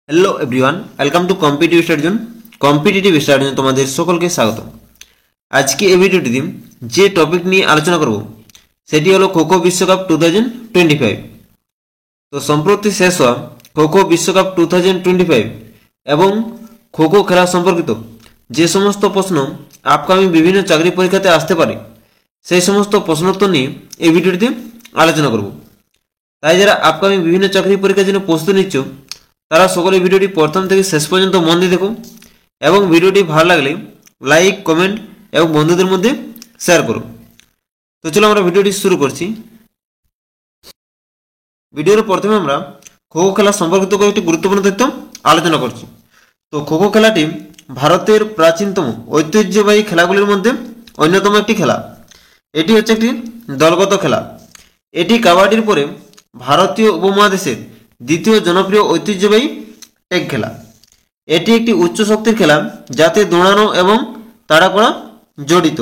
Hello everyone, welcome to competitive study zone. Competitive study zone তোমাদের সকলকে স্বাগত। আজকে এই ভিডিওটিতে যে টপিক নিয়ে আলোচনা করব সেটি হলো খোখো বিশ্বকাপ 2025। তো সম্প্রতি শেষ হওয়া খোখো বিশ্বকাপ 2025 এবং খোখো খেলা সম্পর্কিত যে সমস্ত প্রশ্ন আপকামিং বিভিন্ন চাকরি পরীক্ষাতে আসতে পারে সেই সমস্ত প্রশ্নোত্তর নিয়ে এই ভিডিওটিতে আলোচনা করব। তাই যারা আপকামিং বিভিন্ন চাকরি পরীক্ষার জন্য প্রস্তুতি নিচ্ছ তারা সকলে ভিডিওটি প্রথম থেকে শেষ পর্যন্ত মন দিয়ে দেখুন এবং ভিডিওটি ভালো লাগলে লাইক, কমেন্ট এবং বন্ধুদের মধ্যে শেয়ার করুন। তো চলো আমরা ভিডিওটি শুরু করছি। ভিডিওর প্রথমে আমরা খোখো খেলা সম্পর্কিত কয়েকটি গুরুত্বপূর্ণ তথ্য আলোচনা করছি। তো খোখো খেলাটি ভারতের প্রাচীনতম ঐতিহ্যবাহী খেলাগুলির মধ্যে অন্যতম একটি খেলা। এটি হচ্ছে একটি দলগত খেলা। এটি কাবাডির পরে ভারতীয় উপমহাদেশের দ্বিতীয় জনপ্রিয় ঐতিহ্যবাহী টেগ খেলা। এটি একটি উচ্চ শক্তির খেলা যাতে দৌড়ানো এবং তাড়া করা জড়িত,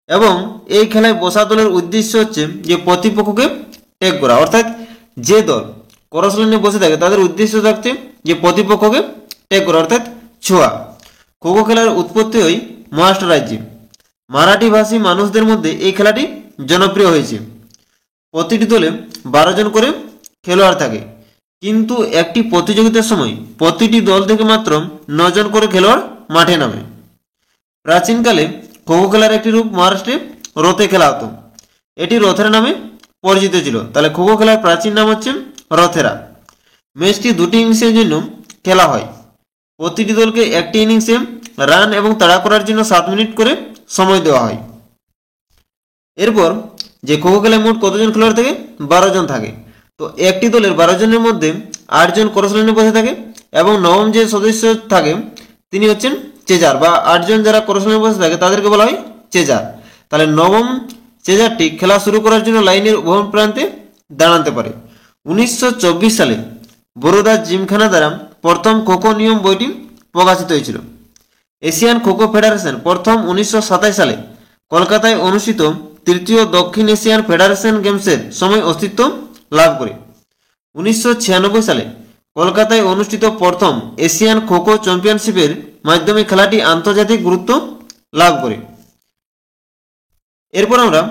এবং এই খেলায় বসা দলের উদ্দেশ্য হচ্ছে যে প্রতিপক্ষকে টেগ করা, অর্থাৎ যে দল ক্রস লাইনে বসে থাকে তাদের উদ্দেশ্য থাকছে যে প্রতিপক্ষকে টেগ করা, অর্থাৎ ছোঁয়া। খোখো খেলার উৎপত্তি হয় মহারাষ্ট্র রাজ্যে। মারাঠি ভাষী মানুষদের মধ্যে এই খেলাটি জনপ্রিয় হয়েছে। প্রতিটি দলে 12 জন করে খেলোয়াড় থাকে, কিন্তু একটি প্রতিযোগিতার সময় প্রতিটি দল থেকে মাত্র 9 জন করে খেলোয়াড় মাঠে নামে। প্রাচীনকালে খোখো খেলার একটি রূপ মহারাষ্ট্রে রথে খেলা হতো। এটি রথেরা নামে পরিচিত ছিল। তাহলে খোখো খেলার প্রাচীন নাম হচ্ছে রথেরা। ম্যাচটি দুটি ইনিংসের জন্য খেলা হয়। প্রতিটি দলকে একটি ইনিংসে রান এবং তাড়া করার জন্য 7 মিনিট করে সময় দেওয়া হয়। এরপর যে খোখো খেলায় মোট কতজন খেলোয়াড় থাকে? 12 জন থাকে। তো একটি দলের 12 জনের মধ্যে 8 জন ক্রস লাইনে বসে থাকে এবং নবম যে সদস্য থাকে তিনি হচ্ছেন চেজার, বা 8 জন যারা ক্রস লাইনে বসে থাকে তাদেরকে বলা হয় চেজার। তাহলে নবম চেজারটি খেলা শুরু করার জন্য লাইনের উভয় প্রান্তে দাঁড়াতে পারে। 1924 সালে বরোদা জিমখানা দ্বারা প্রথম খোখো নিয়ম বইটি প্রকাশিত হয়েছিল। এশিয়ান খোখো ফেডারেশন প্রথম 1927 সালে কলকাতায় অনুষ্ঠিত তৃতীয় দক্ষিণ এশিয়ান ফেডারেশন গেমসের সময় অস্তিত্ব লাভ করে। 1996 সালে কলকাতায় অনুষ্ঠিত প্রথম এশিয়ান খোখো চ্যাম্পিয়নশিপের মাধ্যমে খেলাটি আন্তর্জাতিক গুরুত্ব লাভ করে। এরপর আমরা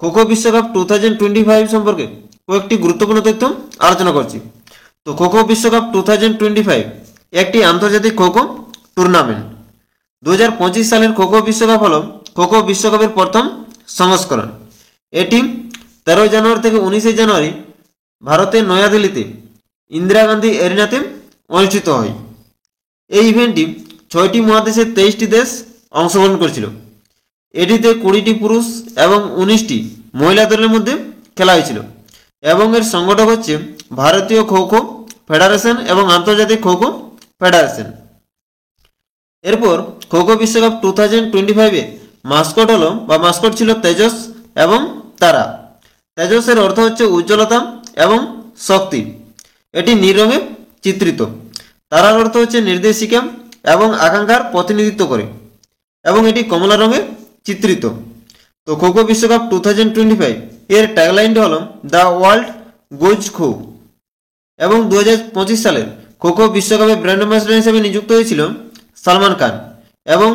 খোখো বিশ্বকাপ 2025 সম্পর্কে কয়েকটি গুরুত্বপূর্ণ তথ্য আলোচনা করছি। তো খোখো বিশ্বকাপ 2025 একটি আন্তর্জাতিক খোখো টুর্নামেন্ট। 2025 সালের খোখো বিশ্বকাপ হল খোখো বিশ্বকাপের প্রথম সংস্করণ। এটি 13 জানুয়ারি থেকে 19 জানুয়ারি ভারতের নয়াদিল্লিতে ইন্দিরা গান্ধী এরিনাতে অনুষ্ঠিত হয়। এই ইভেন্টটি 6টি মহাদেশের 23টি দেশ অংশগ্রহণ করেছিল। এটিতে 20টি পুরুষ এবং 19টি মহিলা দলের মধ্যে খেলা হয়েছিল, এবং এর সংগঠক হচ্ছে ভারতীয় খোখো ফেডারেশন এবং আন্তর্জাতিক খোখো ফেডারেশন। এরপর খোখো বিশ্বকাপ 2025 মাস্কট হলো বা মাস্কট ছিল তেজস এবং তারা। তেজসের অর্থ হচ্ছে উজ্জ্বলতা এবং শক্তি। এটি নীল রঙে চিত্রিত। তারার অর্থ হচ্ছে নির্দেশিকা এবং আকাঙ্ক্ষার প্রতিনিধিত্ব করে, এবং এটি কমলা রঙে চিত্রিত। তো খোখো বিশ্বকাপ 2025 এর ট্যাগলাইনটি হল দ্য ওয়ার্ল্ড গোজ খো, এবং 2025 সালের খোখো বিশ্বকাপে ব্র্যান্ড অ্যাম্বাসেডর হিসেবে নিযুক্ত হয়েছিল সালমান খান, এবং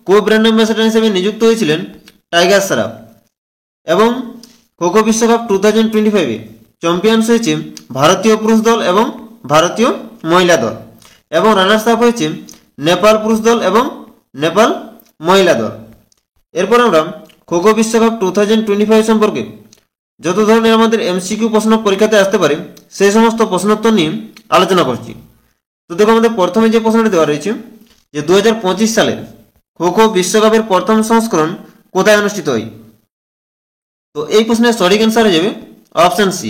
কো ব্র্যান্ড অ্যাম্বাসেডর হিসেবে নিযুক্ত হয়েছিলেন টাইগার শ্রফ। এবং খোখো বিশ্বকাপ 2025 চ্যাম্পিয়ন্স হয়েছে ভারতীয় পুরুষ দল এবং ভারতীয় মহিলা দল, এবং রানার্স আপ হয়েছে নেপাল পুরুষ দল এবং নেপাল মহিলা দল। এরপর আমরা খোখো বিশ্বকাপ 2025 সম্পর্কে যত ধরনের আমাদের এমসিকিউ প্রশ্ন পরীক্ষাতে আসতে পারে সেই সমস্ত প্রশ্নোত্তর নিয়ে আলোচনা করছি। তো দেখো, আমাদের প্রথমে যে প্রশ্নটি দেওয়া রয়েছে যে 2025 সালে খোখো বিশ্বকাপের প্রথম সংস্করণ কোথায় অনুষ্ঠিত হয়? তো এই প্রশ্নের সঠিক অ্যান্সার হয়ে যাবে অপশন সি,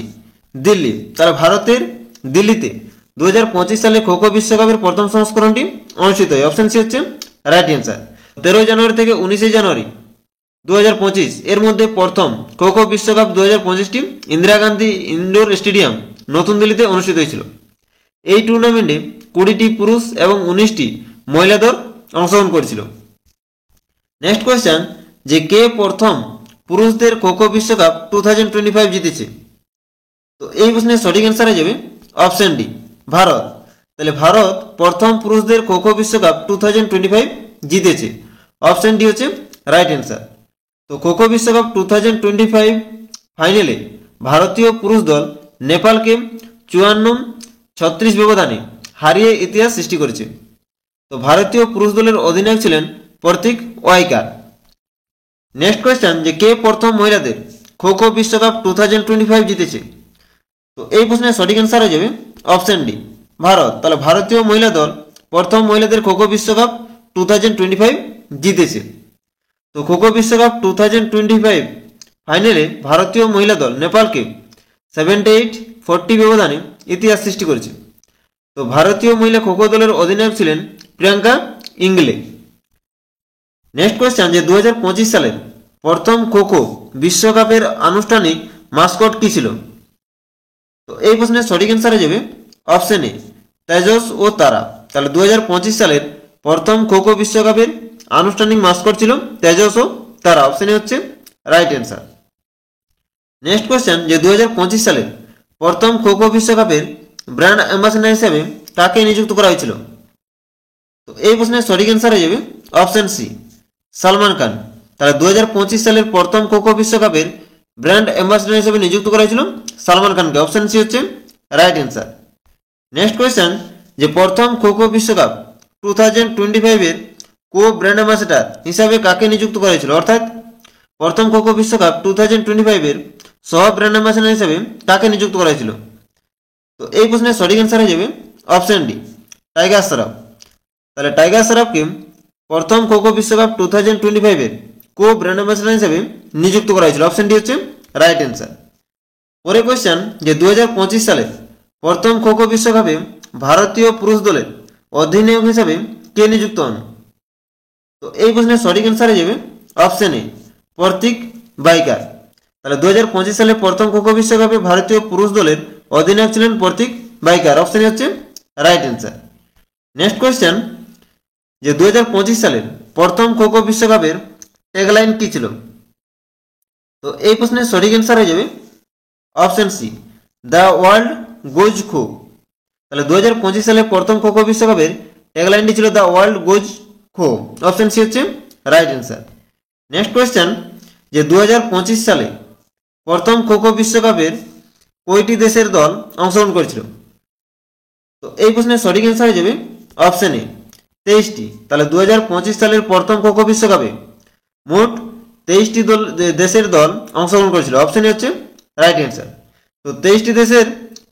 দিল্লি। তাহলে ভারতের দিল্লিতে 2025 সালে খোখো বিশ্বকাপের প্রথম সংস্করণটি অনুষ্ঠিত হয়। অপশন সি হচ্ছে রাইট অ্যান্সার। 13 জানুয়ারি থেকে 19 জানুয়ারি 2025 এর মধ্যে প্রথম খোখো বিশ্বকাপ 2025টি ইন্দিরা গান্ধী ইনডোর স্টেডিয়াম নতুন দিল্লিতে অনুষ্ঠিত হয়েছিল। এই টুর্নামেন্টে 20টি পুরুষ এবং 19টি মহিলা দল অংশগ্রহণ করেছিল। নেক্সট কোয়েশ্চেন, যে কে প্রথম পুরুষদের খোখো বিশ্বকাপ 2025 জিতেছে? তো এই প্রশ্নের সঠিক অ্যান্সার হয়ে যাবে অপশন ডি, ভারত। তাহলে ভারত প্রথম পুরুষদের খো খো বিশ্বকাপ 2025 জিতেছে। অপশন ডি হচ্ছে রাইট অ্যান্সার। তো খো খো বিশ্বকাপ 2025 ফাইনালে ভারতীয় পুরুষ দল নেপালকে 54-36 ব্যবধানে হারিয়ে ইতিহাস সৃষ্টি করেছে। তো ভারতীয় পুরুষ দলের অধিনায়ক ছিলেন প্রতীক ওয়াইকার। নেক্সট কোয়েশ্চেন, যে কে প্রথম মহিলাদের খো খো বিশ্বকাপ 2025 জিতেছে? তো এই প্রশ্নের সঠিক অ্যান্সার হয়ে যাবে অপশন ডি, ভারত। তাহলে ভারতীয় মহিলা দল প্রথম মহিলাদের খো খো বিশ্বকাপ 2025 জিতেছে। তো খো খো বিশ্বকাপ 2025 ফাইনালে ভারতীয় মহিলা দল নেপালকে 78-40 ব্যবধানে ইতিহাস সৃষ্টি করেছে। তো ভারতীয় মহিলা খো খো দলের অধিনায়ক ছিলেন প্রিয়াঙ্কা ইংলে। নেক্সট কোয়েশ্চেন, যে 2025 সালের প্রথম খো খো বিশ্বকাপের আনুষ্ঠানিক মাস্কট কি ছিল? তো এই প্রশ্নের সঠিক অ্যান্সার হয়ে যাবে অপশন এ, তেজস ও তারা। তাহলে 2025 সালের প্রথম খো খো বিশ্বকাপের আনুষ্ঠানিক মাস্কট ছিল তেজস ও তারা। অপশন এ হচ্ছে রাইট অ্যান্সার। নেক্সট কোয়েশ্চেন, যে 2025 সালের প্রথম খো খো বিশ্বকাপের ব্র্যান্ড অ্যাম্বাসেডর হিসেবে কাকে নিযুক্ত করা হয়েছিল? তো এই প্রশ্নের সঠিক অ্যান্সার হয়ে যাবে অপশন সি, সালমান খান। তাহলে 2025 সালের প্রথম খো খো বিশ্বকাপের ব্র্যান্ড অ্যাম্বাসেডর হিসেবে নিযুক্ত করা হয়েছিল সালমান খানকে। অপশন সি হচ্ছে রাইট অ্যান্সার। নেক্সট কোয়েশ্চেন, যে প্রথম খো খো বিশ্বকাপ 2025 এর কো ব্র্যান্ড অ্যাম্বাসেডর হিসাবে কাকে নিযুক্ত করা হয়েছিল? অর্থাৎ প্রথম খো খো বিশ্বকাপ 2025 এর সহ ব্র্যান্ড অ্যাম্বাসেডর হিসাবে কাকে নিযুক্ত করা হয়েছিল? তো এই প্রশ্নের সঠিক অ্যান্সার হয়ে যাবে অপশন ডি, টাইগার শ্রফ। তাহলে টাইগার শ্রফকে প্রথম খো খো বিশ্বকাপ 2025 এর কো ব্র্যান্ড অ্যাম্বাসেডর হিসেবে নিযুক্ত করা হয়েছিল। অপশন ডি হচ্ছে রাইট অ্যান্সার। পরের কোয়েশ্চেন, যে 2025 সালে প্রথম খো খো বিশ্বকাপে ভারতীয় পুরুষ দলের অধিনায়ক হিসাবে কে নিযুক্ত হন? তো এই প্রশ্নের সঠিক অ্যান্সার হয়ে যাবে অপশন এ, প্রতীক বাইকার। তাহলে 2025 সালে প্রথম খো খো বিশ্বকাপে ভারতীয় পুরুষ দলের অধিনায়ক ছিলেন প্রতীক বাইকার। অপশন এ হচ্ছে রাইট অ্যান্সার। নেক্সট কোয়েশ্চেন, যে 2025 সালের প্রথম খো খো বিশ্বকাপের ট্যাগলাইন কি ছিল? তো এই প্রশ্নের সঠিক অ্যান্সার হয়ে যাবে option C, the world goes kho. তাহলে 2025 সালে প্রথম খো খো বিশ্বকাপের ট্যাগলাইনটি ছিল the world goes kho. Option C হচ্ছে রাইট অ্যান্সার। নেক্সট কোয়েশ্চেন, যে 2025 সালে প্রথম খো খো বিশ্বকাপের কয়টি দেশের দল অংশগ্রহণ করেছিল? তো এই প্রশ্নের সঠিক অ্যান্সার হয়ে যাবে অপশন এ, 23টি। তাহলে 2025 সালের প্রথম খো খো বিশ্বকাপে মোট 23টি দেশের দল অংশগ্রহণ করেছিল। অপশন এ হচ্ছে রাইট অ্যান্সার। তো 23টি দেশের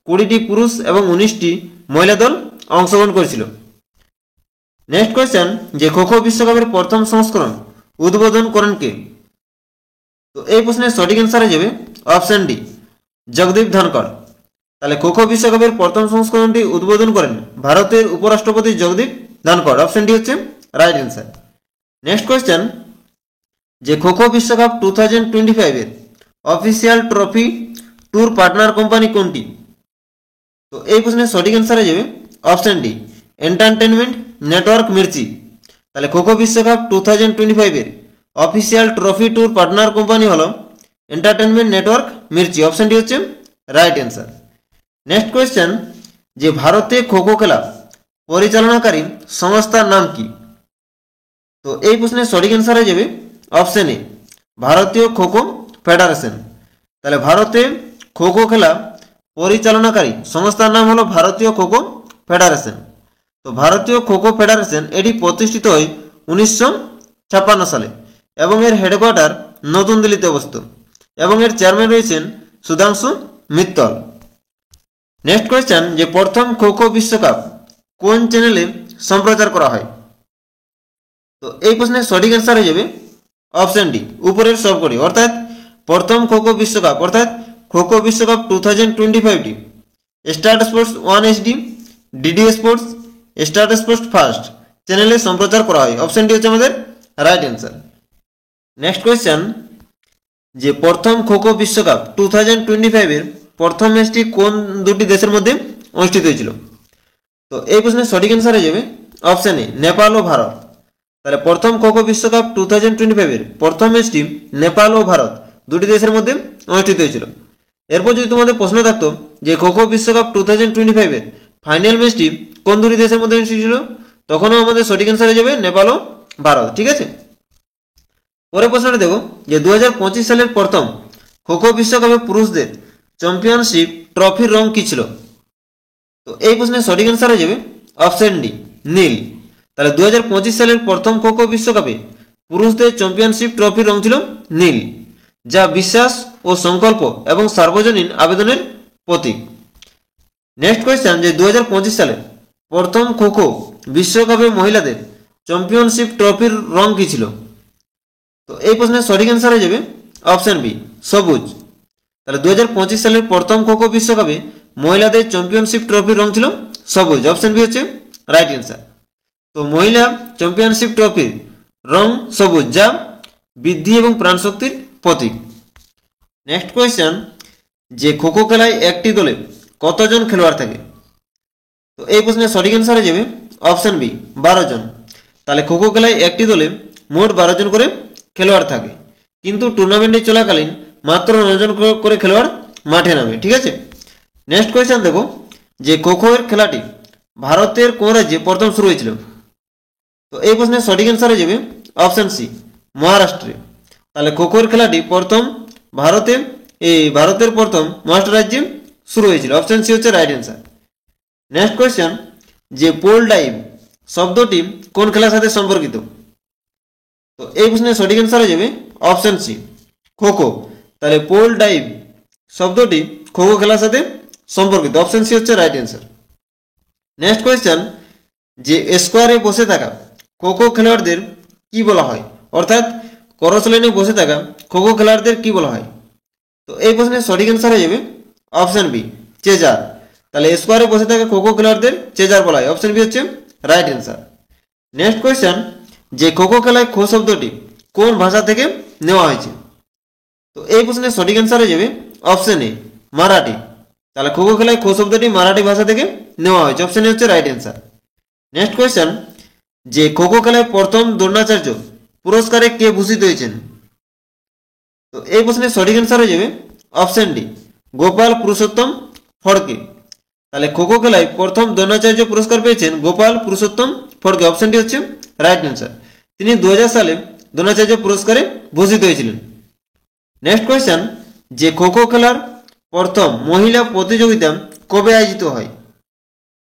20টি পুরুষ এবং 19টি মহিলা দল অংশগ্রহণ করেছিল। নেক্সট কোয়েশ্চেন, যে খো খো বিশ্বকাপের প্রথম সংস্করণ উদ্বোধন করেন কে? তো এই প্রশ্নের সঠিক অ্যান্সার হয়ে যাবে অপশন ডি, জগদীপ ধনকড়। তাহলে খো খো বিশ্বকাপের প্রথম সংস্করণটি উদ্বোধন করেন ভারতের উপরাষ্ট্রপতি জগদীপ ধনকড়। অপশন ডি হচ্ছে রাইট অ্যান্সার। নেক্সট কোয়েশ্চেন, যে খো খো বিশ্বকাপ 2025 এর official trophy tour partner company কোনটি? তো এই প্রশ্নের সঠিক অ্যান্সার হয়ে যাবে option D, entertainment network Mirchi. তাহলে খো খো বিশ্বকাপ 2025 এর official trophy tour partner company হলো entertainment network Mirchi. Option D হচ্ছে রাইট অ্যান্সার। নেক্সট কোয়েশ্চেন, যে ভারতে খো খো খেলা পরিচালনাকারী সংস্থার নাম কি? তো এই প্রশ্নের সঠিক অ্যান্সার হয়ে যাবে অপশন এ, ভারতীয় খো খো ফেডারেশন। তাহলে ভারতে খো খো খেলা পরিচালনাকারী সংস্থার নাম হলো ভারতীয় খো খো ফেডারেশন। তো ভারতীয় খো খো ফেডারেশন এটি প্রতিষ্ঠিত হয় 1956 সালে এবং এর হেডকোয়ার্টার নতুন দিল্লিতে অবস্থিত এবং এর চেয়ারম্যান রয়েছেন সুধাংশু মিত্তল। নেক্সট কোয়েশ্চেন, যে প্রথম খো খো বিশ্বকাপ কোন চ্যানেলে সম্প্রচার করা হয়? তো এই প্রশ্নের সঠিক অ্যান্সার হয়ে যাবে অপশন ডি, উপরের সবকটি। অর্থাৎ প্রথম খো খো বিশ্বকাপ অর্থাৎ খো খো বিশ্বকাপ 2025টি Star Sports 1 HD, DD Sports, Star Sports First চ্যানেলে সম্প্রচার করা হয়। অপশন ডি হচ্ছে আমাদের রাইট অ্যান্সার। নেক্সট কোয়েশ্চেন, যে প্রথম খো খো বিশ্বকাপ 2025 এর প্রথম ম্যাচটি কোন দুটি দেশের মধ্যে অনুষ্ঠিত হয়েছিল? তো এই প্রশ্নের সঠিক অ্যান্সার হয়ে যাবে অপশন এ, নেপাল ও ভারত। তাহলে প্রথম খো খো বিশ্বকাপ 2025 এর প্রথম ম্যাচটি নেপাল ও ভারত দুটি দেশের মধ্যে অনুষ্ঠিত হয়েছিল। এরপর যদি তোমাদের প্রশ্ন থাকতো যে খো খো বিশ্বকাপ 2025 এর ফাইনাল ম্যাচটি কোন দুটি দেশের মধ্যে অনুষ্ঠিত ছিল? তখনও আমাদের সঠিক অ্যান্সার হয়ে যাবে নেপাল ও ভারত। ঠিক আছে, পরের প্রশ্নটা দেখো যে 2025 সালের প্রথম খোখো বিশ্বকাপে পুরুষদের চ্যাম্পিয়নশিপ ট্রফির রং কি ছিল? তো এই প্রশ্নের সঠিক অ্যান্সার হয়ে যাবে অপশন ডি, নীল। তাহলে 2025 সালের প্রথম খোখো বিশ্বকাপে পুরুষদের চ্যাম্পিয়নশিপ ট্রফির রং ছিল নীল, যা বিশ্বাস ও সংকল্প এবং সার্বজনীন আবেদনের প্রতীক। নেক্সট কোয়েশ্চেন যে 2025 সালে প্রথম খোখো বিশ্বকাপে মহিলাদের চ্যাম্পিয়নশিপ ট্রফির রং কি ছিল? তো এই প্রশ্নের সঠিক অ্যান্সার হয়ে যাবে অপশন বি, সবুজ। তাহলে 2025 সালের প্রথম খোখো বিশ্বকাপে মহিলাদের চ্যাম্পিয়নশিপ ট্রফির রং ছিল সবুজ। অপশন বি হচ্ছে রাইট অ্যান্সার। তো মহিলা চ্যাম্পিয়নশিপ ট্রফির রং সবুজ, যা বৃদ্ধি এবং প্রাণশক্তির প্রতীক। নেক্সট কোয়েশ্চেন যে খোখো খেলায় একটি দলে কতজন খেলোয়াড় থাকে? তো এই প্রশ্নের সঠিক অ্যান্সার হয়ে যাবে অপশন বি, 12 জন। তাহলে খোখো খেলায় একটি দলে মোট 12 জন করে খেলোয়াড় থাকে, কিন্তু টুর্নামেন্টে চলাকালীন মাত্র 9 জন করে খেলোয়াড় মাঠে নামে। ঠিক আছে, নেক্সট কোয়েশ্চেন দেখো যে খোখো এর খেলাটি ভারতের কোন রাজ্যে প্রথম শুরু হয়েছিল? তো এই প্রশ্নের সঠিক অ্যান্সার হয়ে যাবে অপশন সি, মহারাষ্ট্রে। তাহলে খোখো এর খেলাটি ভারতের প্রথম মহারাষ্ট্র রাজ্যে শুরু হয়েছিল। অপশন সি হচ্ছে রাইট অ্যান্সার। নেক্সট কোয়েশ্চেন যে পোল ডাইভ শব্দটি কোন খেলার সাথে সম্পর্কিত? তো এই প্রশ্নের সঠিক অ্যান্সার হয়ে যাবে অপশন সি, খোখো। তাহলে পোল ডাইভ শব্দটি খোখো খেলার সাথে সম্পর্কিত। অপশন সি হচ্ছে রাইট অ্যান্সার। নেক্সট কোয়েশ্চেন যে স্কোয়ারে বসে থাকা খোখো খেলোয়াড়দের কি বলা হয়? অর্থাৎ করস লাইনে বসে থাকা খোখো খেলোয়াড়দের কি বলা হয়? তো এই প্রশ্নের সঠিক অ্যান্সার হয়ে যাবে অপশন বি, চেজার। তাহলে স্কোয়ারে বসে থাকা খোখো খেলোয়াড়দের চেজার বলা হয়। অপশন বি হচ্ছে রাইট অ্যান্সার। নেক্সট কোয়েশ্চেন যে খোখো খেলায় খো শব্দটি কোন ভাষা থেকে নেওয়া হয়েছে? তো এই প্রশ্নের সঠিক অ্যান্সার হয়ে যাবে অপশন এ, মারাঠি। তাহলে খোখো খেলায় খো শব্দটি মারাঠি ভাষা থেকে নেওয়া হয়েছে। অপশন এ হচ্ছে রাইট অ্যান্সার। নেক্সট কোয়েশ্চেন যে খোখো খেলায় প্রথম দ্রোণাচার্য পুরস্কারে কে ভূষিত হয়েছেন? তো এই প্রশ্নের সঠিক অ্যান্সার হয়ে যাবে অপশন ডি, গোপাল পুরুষোত্তম ফড়কে। তাহলে খোখো খেলায় প্রথম দ্রোণাচার্য পুরস্কার পেয়েছেন গোপাল পুরুষোত্তম ফড়কে। অপশনটি হচ্ছে রাইট অ্যান্সার। তিনি 2000 সালে দ্রোণাচার্য পুরস্কারে ভূষিত হয়েছিলেন। নেক্সট কোয়েশ্চেন যে খোখো খেলার প্রথম মহিলা প্রতিযোগিতা কবে আয়োজিত হয়?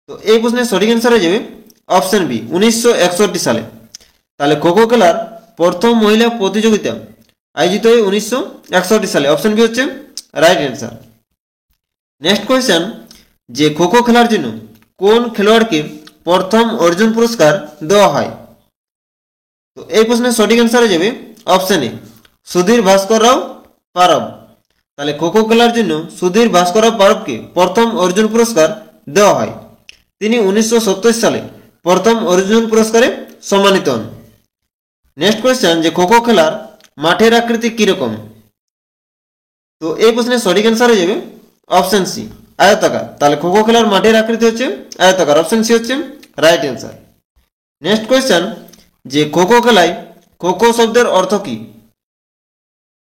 তো এই প্রশ্নের সঠিক অ্যান্সার হয়ে যাবে অপশন বি, 1961 সালে। তাহলে খোখো খেলার প্রথম মহিলা প্রতিযোগিতা আয়োজিত হয় 1961 সালে। অপশন বি হচ্ছে রাইট অ্যান্সার। নেক্সট কোয়েশ্চেন যে খোখো খেলার জন্য কোন খেলোয়াড়কে প্রথম অর্জুন পুরস্কার দেওয়া হয়? তো এই প্রশ্নের সঠিক অ্যান্সার হয়ে যাবে অপশন এ, সুধীর ভাস্কর রাও পারব। তাহলে খোখো খেলার জন্য সুধীর ভাস্কর রাও পারবকে প্রথম অর্জুন পুরস্কার দেওয়া হয়। তিনি 1970 সালে প্রথম অর্জুন পুরস্কারে সম্মানিত হন। নেক্সট কোয়েশ্চেন যে খোখো খেলার মাঠের আকৃতি কিরকম? তো এই প্রশ্নের সঠিক অ্যান্সার হয়ে যাবে অপশন সি, আয়তাকার। তাহলে খোখো খেলার মাঠের আকৃতি হচ্ছে আয়তাকার। অপশন সি হচ্ছে রাইট অ্যান্সার। নেক্সট কোয়েশ্চেন যে খোখো খেলায় খোখো শব্দের অর্থ কি?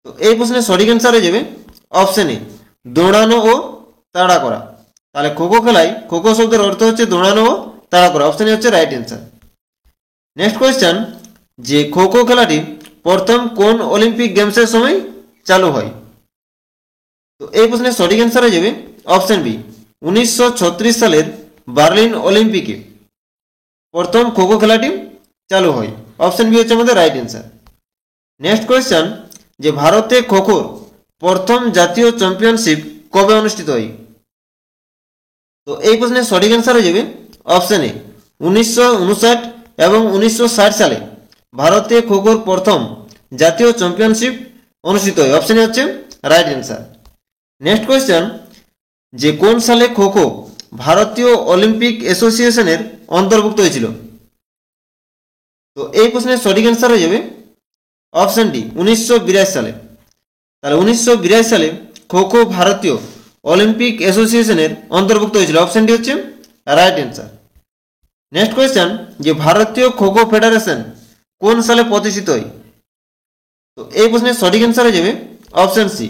তো এই প্রশ্নের সঠিক অ্যান্সার হয়ে যাবে অপশন এ, দৌড়ানো ও তাড়া করা। তাহলে খোখো খেলায় খোখো শব্দের অর্থ হচ্ছে দৌড়ানো ও তাড়া করা। অপশন এ হচ্ছে রাইট অ্যান্সার। নেক্সট কোয়েশ্চেন যে খোখো খেলাটি প্রথম কোন অলিম্পিক গেমসের সময় চালু হয়? তো এই প্রশ্নের সঠিক অ্যান্সার হয়ে যাবে অপশন বি, 1936 সালের বার্লিন অলিম্পিকে প্রথম খোখো খেলাটি চালু হয়। অপশন বি হচ্ছে আমাদের রাইট অ্যান্সার। নেক্সট কোয়েশ্চেন যে ভারতে খোখোর প্রথম জাতীয় চ্যাম্পিয়নশিপ কবে অনুষ্ঠিত হয়? তো এই প্রশ্নের সঠিক অ্যান্সার হয়ে যাবে অপশন এ, 1959 এবং 1960 সালে ভারতে খোখোর প্রথম জাতীয় চ্যাম্পিয়নশিপ অনুষ্ঠিত হয়। অপশন এ হচ্ছে রাইট অ্যান্সার। নেক্সট কোয়েশ্চেন যে কোন সালে খোখো ভারতীয় অলিম্পিক অ্যাসোসিয়েশনের অন্তর্ভুক্ত হয়েছিল? তো এই প্রশ্নের সঠিক অ্যান্সার হয়ে যাবে অপশন ডি, 1982 সালে। তাহলে 1982 সালে খোখো ভারতীয় অলিম্পিক অ্যাসোসিয়েশনের অন্তর্ভুক্ত হয়েছিল। অপশন ডি হচ্ছে রাইট অ্যান্সার। নেক্সট কোয়েশ্চেন যে ভারতীয় খোখো ফেডারেশন কোন সালে প্রতিষ্ঠিত হয়? তো এই প্রশ্নের সঠিক অ্যান্সার হয়ে যাবে অপশন সি,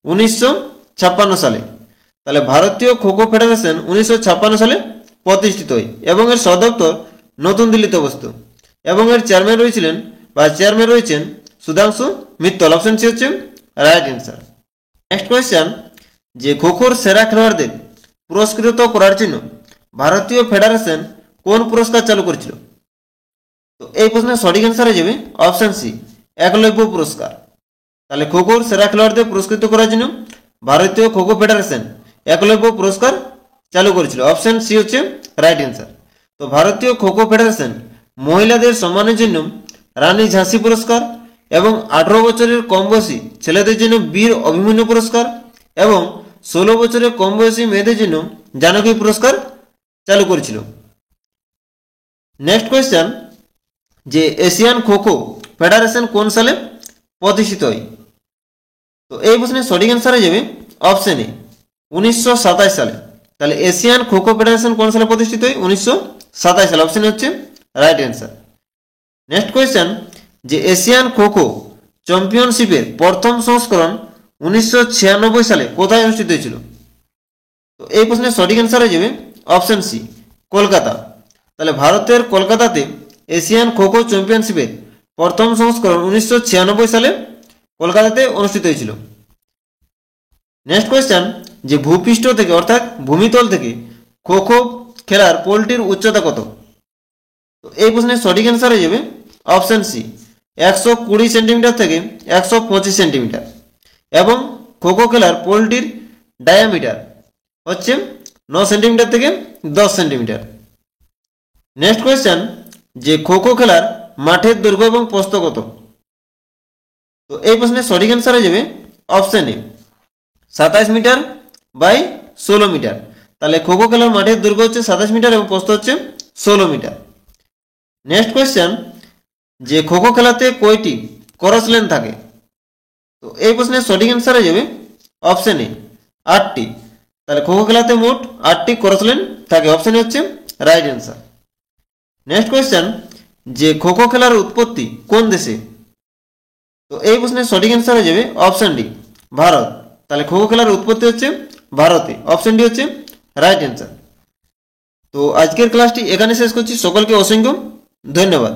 1956 সালে। তাহলে ভারতীয় খোখো ফেডারেশন 1956 সালে প্রতিষ্ঠিত হয় এবং এর সদর দপ্তর নতুন দিল্লিতে অবস্থিত এবং এর চেয়ারম্যান রয়েছেন সুধাংশু মিত্তল। অপশন সি হচ্ছে রাইট অ্যান্সার। নেক্সট কোয়েশ্চেন, যে খোখোর সেরা খেলোয়াড়দের পুরস্কৃত করার জন্য ভারতীয় ফেডারেশন কোন পুরস্কার চালু করেছিল? তো এই প্রশ্নের সঠিক অ্যান্সার হয়ে যাবে অপশন সি একলব্য পুরস্কার। তাহলে খোখোর সেরা খেলোয়াড়দের পুরস্কৃত করার জন্য ভারতীয় খোখো ফেডারেশন একলব্য পুরস্কার চালু করেছিল। অপশন সি হচ্ছে রাইট অ্যান্সার। তো ভারতীয় খোখো ফেডারেশন মহিলাদের সম্মানের জন্য রানী ঝাঁসি পুরস্কার এবং 18 বছরের কম বয়সী ছেলেদের জন্য বীর অভিমন্যু পুরস্কার এবং 16 বছরের কম বয়সী মেয়েদের জন্য জানকী পুরস্কার চালু করেছিল। নেক্সট কোয়েশ্চেন, যে এশিয়ান খোখো ফেডারেশন কোন সালে প্রতিষ্ঠিত হয়? তো এই প্রশ্নের সঠিক অ্যান্সার হয়ে যাবে অপশন এ 1927 সালে। তাহলে এশিয়ান খোখো ফেডারেশন কোন সালে প্রতিষ্ঠিত হয়? 1927 সালে। অপশন হচ্ছে রাইট অ্যান্সার। নেক্সট কোয়েশ্চেন, যে এশিয়ান খোখো চ্যাম্পিয়নশিপের প্রথম সংস্করণ 1996 সালে কোথায় অনুষ্ঠিত হয়েছিল? তো এই প্রশ্নের সঠিক অ্যান্সার হয়ে যাবে অপশন সি কলকাতা। তাহলে ভারতের কলকাতাতে এশিয়ান খোখো চ্যাম্পিয়নশিপের প্রথম সংস্করণ 1996 সালে কলকাতাতে অনুষ্ঠিত হয়েছিল। নেক্সট কোয়েশ্চেন, যে ভূপৃষ্ঠ থেকে অর্থাৎ ভূমিতল থেকে খোখো খেলার পোলটির উচ্চতা কত? তো এই প্রশ্নের সঠিক অ্যান্সার হয়ে যাবে অপশন সি 120 সেন্টিমিটার থেকে 125 সেন্টিমিটার এবং খোখো খেলার পোলটির ডায়ামিটার হচ্ছে 9 সেন্টিমিটার থেকে 10 সেন্টিমিটার। নেক্সট কোয়েশ্চেন, যে খোখো খেলার মাঠের দৈর্ঘ্য এবং প্রস্থ কত? তো এই প্রশ্নের সঠিক অ্যান্সার হয়ে যাবে option A 27 metre by 16 metre. তাহলে খোখো খেলার মাঠের দৈর্ঘ্য হচ্ছে 27 মিটার এবং প্রস্থ হচ্ছে 16 মিটার। নেক্সট কোয়েশ্চেন, যে খোখো খেলাতে কয়টি ক্রস লেন থাকে? তো এই প্রশ্নের সঠিক অ্যান্সার হয়ে যাবে অপশন এ 8টি। তাহলে খোখো খেলাতে মোট 8টি ক্রস লেন থাকে। অপশন এ হচ্ছে রাইট অ্যান্সার। নেক্সট কোয়েশ্চেন, যে খোখো খেলার উৎপত্তি কোন দেশে? তো এই প্রশ্নের সঠিক অ্যান্সার হয়ে যাবে অপশন ডি ভারত। তাহলে খোখো খেলার উৎপত্তি হচ্ছে ভারতে। অপশন ডি হচ্ছে রাইট অ্যান্সার। তো আজকের ক্লাসটি এখানে শেষ করছি। সকলকে অসংখ্য ধন্যবাদ।